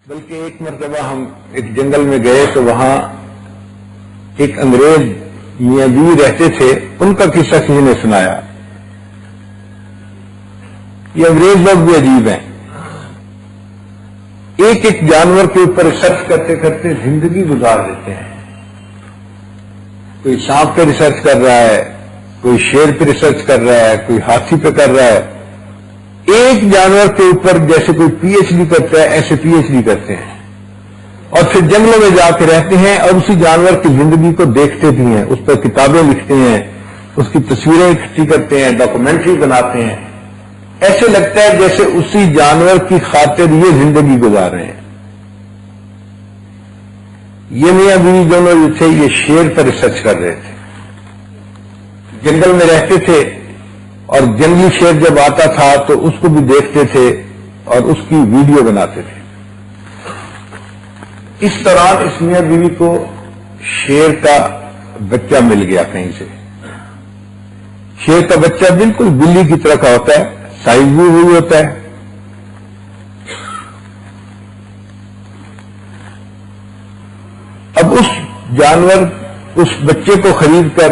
بلکہ ایک مرتبہ ہم ایک جنگل میں گئے تو وہاں ایک انگریز میاں بیوی رہتے تھے، ان کا قصہ کسی نے سنایا۔ یہ انگریز لوگ بھی عجیب ہیں، ایک ایک جانور کے اوپر ریسرچ کرتے کرتے زندگی گزار دیتے ہیں۔ کوئی سانپ پہ ریسرچ کر رہا ہے، کوئی شیر پہ ریسرچ کر رہا ہے، کوئی ہاتھی پہ کر رہا ہے۔ ایک جانور کے اوپر جیسے کوئی پی ایچ ڈی کرتا ہے ایسے پی ایچ ڈی کرتے ہیں، اور پھر جنگلوں میں جا کے رہتے ہیں اور اسی جانور کی زندگی کو دیکھتے بھی ہیں، اس پر کتابیں لکھتے ہیں، اس کی تصویریں اکٹھی کرتے ہیں، ڈاکومنٹری بناتے ہیں۔ ایسے لگتا ہے جیسے اسی جانور کی خاطر یہ زندگی گزار رہے ہیں۔ یہ میاں بیوی دونوں جو تھے یہ شیر پر ریسرچ کر رہے تھے، جنگل میں رہتے تھے اور جنگلی شیر جب آتا تھا تو اس کو بھی دیکھتے تھے اور اس کی ویڈیو بناتے تھے۔ اس دوران اس میاں بیوی کو شیر کا بچہ مل گیا کہیں سے۔ شیر کا بچہ بالکل بلی کی طرح کا ہوتا ہے، سائز بھی ہوئی ہوتا ہے۔ اب اس جانور اس بچے کو خرید کر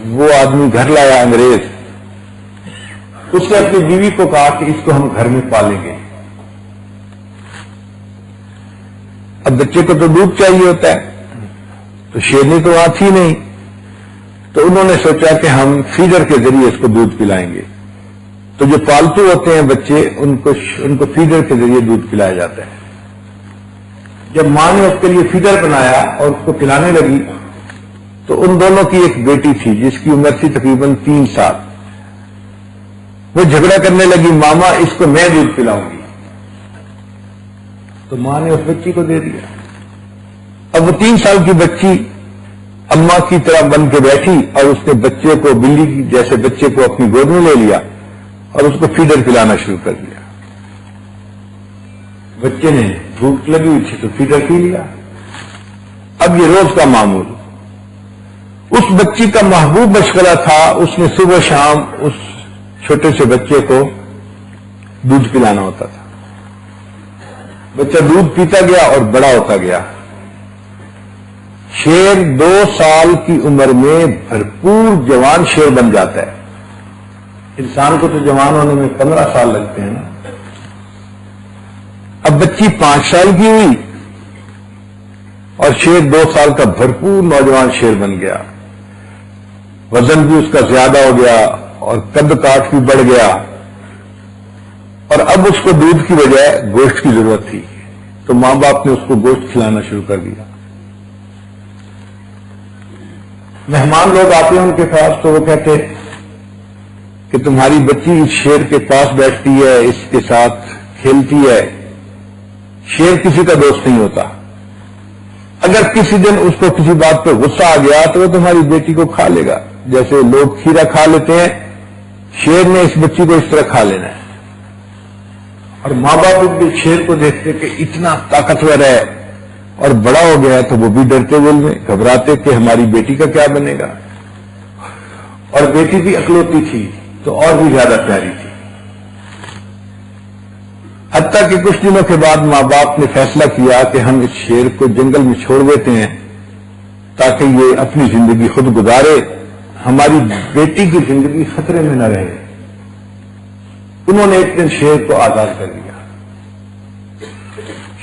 وہ آدمی گھر لایا انگریز، اس نے اپنی بیوی کو کہا کہ اس کو ہم گھر میں پالیں گے۔ اب بچے کو تو دودھ چاہیے ہوتا ہے، تو شیرنی تو وہاں تھی نہیں، تو انہوں نے سوچا کہ ہم فیڈر کے ذریعے اس کو دودھ پلائیں گے۔ تو جو پالتو ہوتے ہیں بچے ان کو فیڈر کے ذریعے دودھ پلایا جاتا ہے۔ جب ماں نے اس کے لیے فیڈر بنایا اور اس کو پلانے لگی تو ان دونوں کی ایک بیٹی تھی جس کی عمر تھی تقریباً 3 سال۔ وہ جھگڑا کرنے لگی، ماما اس کو میں دودھ پلاؤں گی، تو ماں نے اس بچی کو دے دیا۔ اب وہ 3 سال کی بچی اماں کی طرح بن کے بیٹھی اور اس نے بچے کو بلی کی جیسے بچے کو اپنی گود میں لے لیا اور اس کو فیڈر پلانا شروع کر دیا۔ بچے نے بھوک لگی ہوئی تھی تو فیڈر پی لیا۔ اب یہ روز کا معمول۔ اس بچی کا محبوب مشغلہ تھا، اس نے صبح شام اس چھوٹے سے بچے کو دودھ پلانا ہوتا تھا۔ بچہ دودھ پیتا گیا اور بڑا ہوتا گیا۔ شیر 2 سال کی عمر میں بھرپور جوان شیر بن جاتا ہے۔ انسان کو تو جوان ہونے میں 15 سال لگتے ہیں نا۔ اب بچی 5 سال کی ہوئی اور شیر 2 سال کا بھرپور نوجوان شیر بن گیا۔ وزن بھی اس کا زیادہ ہو گیا اور قد کاٹ بھی بڑھ گیا، اور اب اس کو دودھ کی بجائے گوشت کی ضرورت تھی، تو ماں باپ نے اس کو گوشت کھلانا شروع کر دیا۔ مہمان لوگ آتے ہیں ان کے پاس تو وہ کہتے کہ تمہاری بچی اس شیر کے پاس بیٹھتی ہے، اس کے ساتھ کھیلتی ہے۔ شیر کسی کا دوست نہیں ہوتا۔ اگر کسی دن اس کو کسی بات پہ غصہ آ گیا تو وہ تمہاری بیٹی کو کھا لے گا، جیسے لوگ کھیرا کھا لیتے ہیں، شیر نے اس بچی کو اس طرح کھا لینا ہے۔ اور ماں باپ بھی شیر کو دیکھتے کہ اتنا طاقتور ہے اور بڑا ہو گیا تو وہ بھی ڈرتے ہوئے گھبراتے کہ ہماری بیٹی کا کیا بنے گا۔ اور بیٹی بھی اکلوتی تھی تو اور بھی زیادہ پیاری تھی۔ حتیٰ کہ کچھ دنوں کے بعد ماں باپ نے فیصلہ کیا کہ ہم اس شیر کو جنگل میں چھوڑ دیتے ہیں تاکہ یہ اپنی زندگی خود گزارے، ہماری بیٹی کی زندگی خطرے میں نہ رہے۔ انہوں نے ایک دن شیر کو آزاد کر دیا۔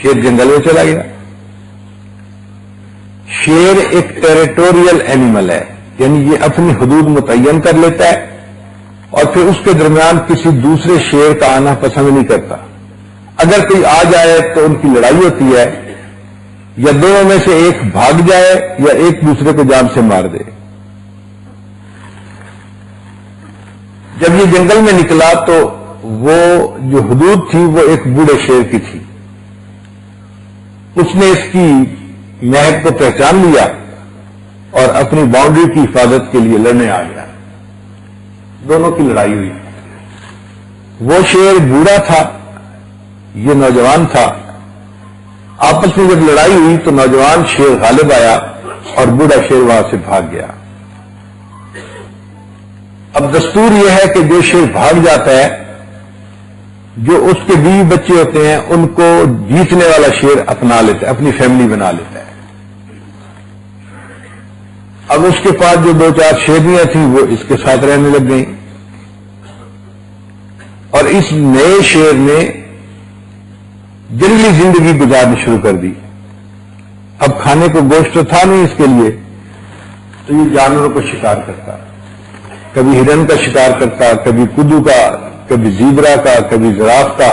شیر جنگل میں چلا گیا۔ شیر ایک ٹیریٹوریل اینیمل ہے، یعنی یہ اپنی حدود متعین کر لیتا ہے اور پھر اس کے درمیان کسی دوسرے شیر کا آنا پسند نہیں کرتا۔ اگر کوئی آ جائے تو ان کی لڑائی ہوتی ہے، یا دونوں میں سے ایک بھاگ جائے یا ایک دوسرے کو جان سے مار دے۔ جب یہ جنگل میں نکلا تو وہ جو حدود تھی وہ ایک بوڑھے شیر کی تھی۔ اس نے اس کی مہک کو پہچان لیا اور اپنی باؤنڈری کی حفاظت کے لیے لڑنے آ گیا۔ دونوں کی لڑائی ہوئی۔ وہ شیر بوڑھا تھا، یہ نوجوان تھا۔ آپس میں جب لڑائی ہوئی تو نوجوان شیر غالب آیا اور بوڑھا شیر وہاں سے بھاگ گیا۔ اب دستور یہ ہے کہ جو شیر بھاگ جاتا ہے جو اس کے بیوی بچے ہوتے ہیں ان کو جیتنے والا شیر اپنا لیتا ہے، اپنی فیملی بنا لیتا ہے۔ اب اس کے پاس جو 2-4 شیرنیاں تھیں وہ اس کے ساتھ رہنے لگ گئیں، اور اس نئے شیر نے جنگلی زندگی گزارنی شروع کر دی۔ اب کھانے کو گوشت تو تھا نہیں اس کے لیے، تو یہ جانوروں کو شکار کرتا، کبھی ہرن کا شکار کرتا، کبھی کدو کا، کبھی زیبرا کا، کبھی زراف کا۔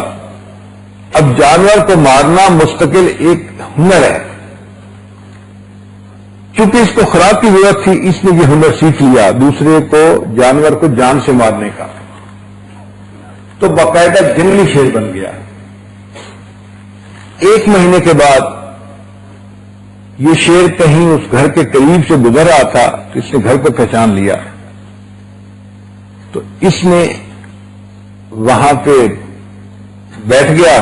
اب جانور کو مارنا مستقل ایک ہنر ہے۔ چونکہ اس کو خوراک کی ضرورت تھی، اس نے یہ ہنر سیکھ لیا دوسرے کو، جانور کو جان سے مارنے کا، تو باقاعدہ جنگلی شیر بن گیا۔ 1 مہینے کے بعد یہ شیر کہیں اس گھر کے قریب سے گزر رہا تھا تو اس نے گھر کو پہچان لیا، تو اس نے وہاں پہ بیٹھ گیا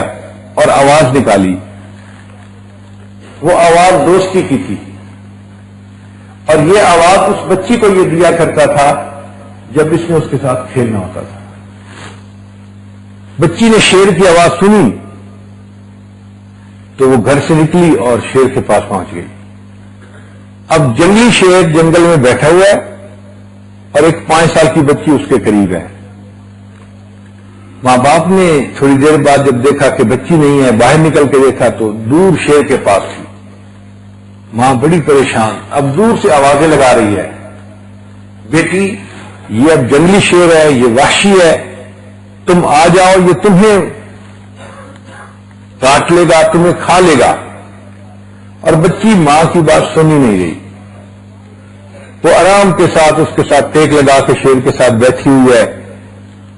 اور آواز نکالی۔ وہ آواز دوستی کی تھی، اور یہ آواز اس بچی کو یہ دیا کرتا تھا جب اس نے اس کے ساتھ کھیلنا ہوتا تھا۔ بچی نے شیر کی آواز سنی تو وہ گھر سے نکلی اور شیر کے پاس پہنچ گئی۔ اب جنگلی شیر جنگل میں بیٹھا ہوا ہے اور ایک 5 سال کی بچی اس کے قریب ہے۔ ماں باپ نے تھوڑی دیر بعد جب دیکھا کہ بچی نہیں ہے، باہر نکل کے دیکھا تو دور شیر کے پاس تھی۔ ماں بڑی پریشان، اب دور سے آوازیں لگا رہی ہے، بیٹی یہ اب جنگلی شیر ہے، یہ وحشی ہے، تم آ جاؤ، یہ تمہیں کاٹ لے گا، تمہیں کھا لے گا۔ اور بچی ماں کی بات سنی نہیں رہی، وہ آرام کے ساتھ اس کے ساتھ ٹیک لگا کے شیر کے ساتھ بیٹھی ہوئی ہے،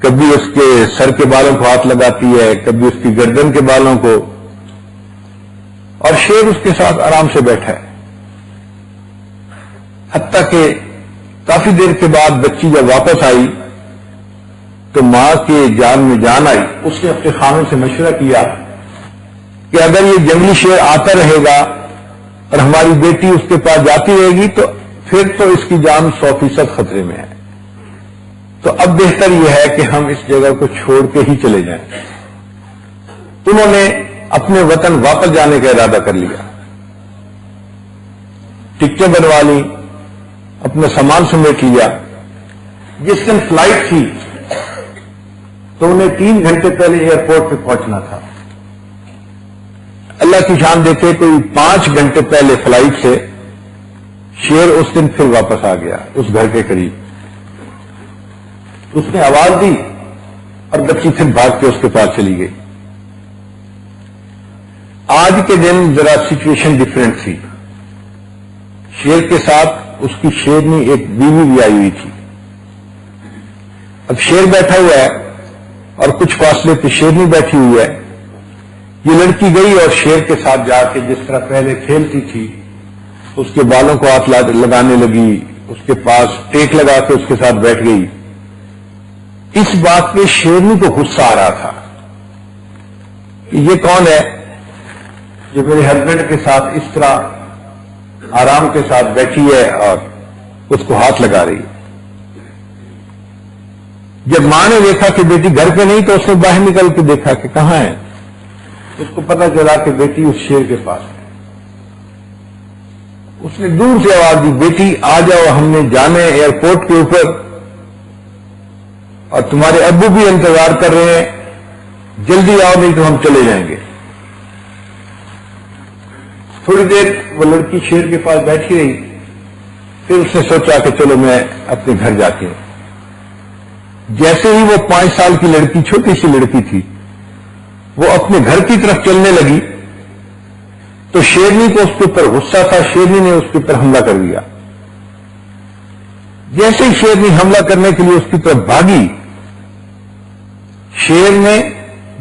کبھی اس کے سر کے بالوں کو ہاتھ لگاتی ہے، کبھی اس کی گردن کے بالوں کو، اور شیر اس کے ساتھ آرام سے بیٹھا ہے۔ حتیٰ کہ کافی دیر کے بعد بچی جب واپس آئی تو ماں کے جان میں جان آئی۔ اس نے اپنے خاوند سے مشورہ کیا کہ اگر یہ جنگلی شیر آتا رہے گا اور ہماری بیٹی اس کے پاس جاتی رہے گی تو پھر تو اس کی جان 100% خطرے میں ہے، تو اب بہتر یہ ہے کہ ہم اس جگہ کو چھوڑ کے ہی چلے جائیں۔ انہوں نے اپنے وطن واپس جانے کا ارادہ کر لیا، ٹکٹیں بنوا لی، اپنا سامان سمیٹ لیا۔ جس دن فلائٹ تھی تو انہیں 3 گھنٹے پہلے ایئرپورٹ پہ پہنچنا تھا۔ اللہ کی شان دیکھے کوئی 5 گھنٹے پہلے فلائٹ سے شیر اس دن پھر واپس آ گیا اس گھر کے قریب۔ اس نے آواز دی اور بچی پھر بھاگ کے اس کے پاس چلی گئی۔ آج کے دن ذرا سچویشن ڈفرینٹ تھی۔ شیر کے ساتھ اس کی شیرنی ایک بیوی بھی آئی ہوئی تھی۔ اب شیر بیٹھا ہوا ہے اور کچھ فاصلے پہ شیرنی بیٹھی ہوئی ہے۔ یہ لڑکی گئی اور شیر کے ساتھ جا کے جس طرح پہلے کھیلتی تھی اس کے بالوں کو ہاتھ لگانے لگی، اس کے پاس ٹیک لگا کے اس کے ساتھ بیٹھ گئی۔ اس بات پہ شیرنی کو غصہ آ رہا تھا کہ یہ کون ہے جو میرے ہسبینڈ کے ساتھ اس طرح آرام کے ساتھ بیٹھی ہے اور اس کو ہاتھ لگا رہی ہے۔ جب ماں نے دیکھا کہ بیٹی گھر پہ نہیں تو اس نے باہر نکل کے دیکھا کہ کہاں ہے، اس کو پتا چلا کہ بیٹی اس شیر کے پاس ہے۔ اس نے دور سے آواز دی، بیٹی آ جاؤ، ہم نے جانا ہے ایئرپورٹ کے اوپر اور تمہارے ابو بھی انتظار کر رہے ہیں، جلدی آؤ نہیں تو ہم چلے جائیں گے۔ تھوڑی دیر وہ لڑکی شیر کے پاس بیٹھی رہی، پھر اس نے سوچا کہ چلو میں اپنے گھر جاتی ہوں۔ جیسے ہی وہ 5 سال کی لڑکی، چھوٹی سی لڑکی تھی، وہ اپنے گھر کی طرف چلنے لگی تو شیرنی کو اس کے اوپر غصہ تھا، شیرنی نے اس کے اوپر حملہ کر دیا۔ جیسے ہی شیرنی حملہ کرنے کے لیے اس کی طرف بھاگی، شیر نے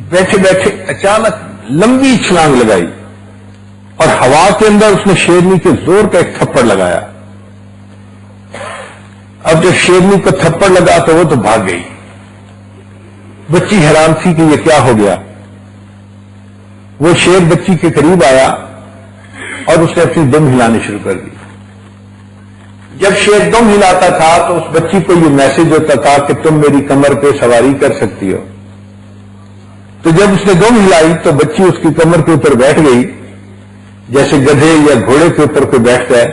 بیٹھے بیٹھے اچانک لمبی چھلانگ لگائی اور ہوا کے اندر اس نے شیرنی کے زور کا ایک تھپڑ لگایا۔ اب جب شیرنی کو تھپڑ لگا تو وہ تو بھاگ گئی۔ بچی حیران تھی کہ یہ کیا ہو گیا۔ وہ شیر بچی کے قریب آیا اور اس نے اپنی دم ہلانی شروع کر دی۔ جب شیر دم ہلاتا تھا تو اس بچی کو یہ میسج ہوتا تھا کہ تم میری کمر پہ سواری کر سکتی ہو۔ تو جب اس نے دم ہلائی تو بچی اس کی کمر کے اوپر بیٹھ گئی جیسے گدھے یا گھوڑے کے اوپر کوئی بیٹھتا ہے،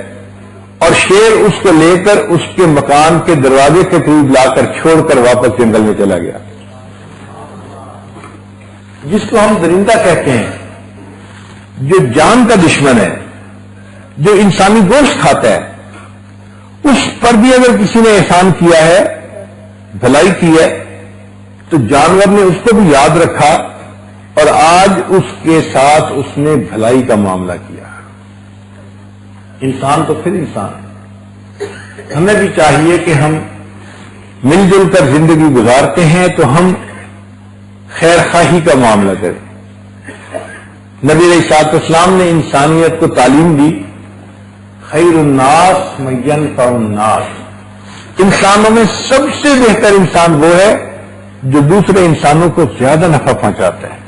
اور شیر اس کو لے کر اس کے مکان کے دروازے کے قریب لا کر چھوڑ کر واپس جنگل میں چلا گیا۔ جس کو ہم درندہ کہتے ہیں، جو جان کا دشمن ہے، جو انسانی گوشت کھاتا ہے، اس پر بھی اگر کسی نے احسان کیا ہے، بھلائی کی ہے، تو جانور نے اس کو بھی یاد رکھا اور آج اس کے ساتھ اس نے بھلائی کا معاملہ کیا۔ انسان تو پھر انسان ہے۔ ہمیں بھی چاہیے کہ ہم مل جل کر زندگی گزارتے ہیں تو ہم خیر خواہی کا معاملہ کریں۔ نبی علیہ الصلوۃ والسلام نے انسانیت کو تعلیم دی، خیر الناس من ينفع الناس، انسانوں میں سب سے بہتر انسان وہ ہے جو دوسرے انسانوں کو زیادہ نفع پہنچاتا ہے۔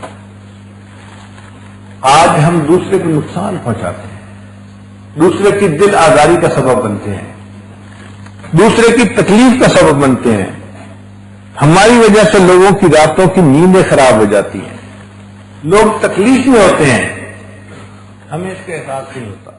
آج ہم دوسرے کو نقصان پہنچاتے ہیں، دوسرے کی دل آزاری کا سبب بنتے ہیں، دوسرے کی تکلیف کا سبب بنتے ہیں، ہماری وجہ سے لوگوں کی راتوں کی نیندیں خراب ہو جاتی ہیں، لوگ تکلیف میں ہوتے ہیں، ہمیں اس کا احساس نہیں ہوتا۔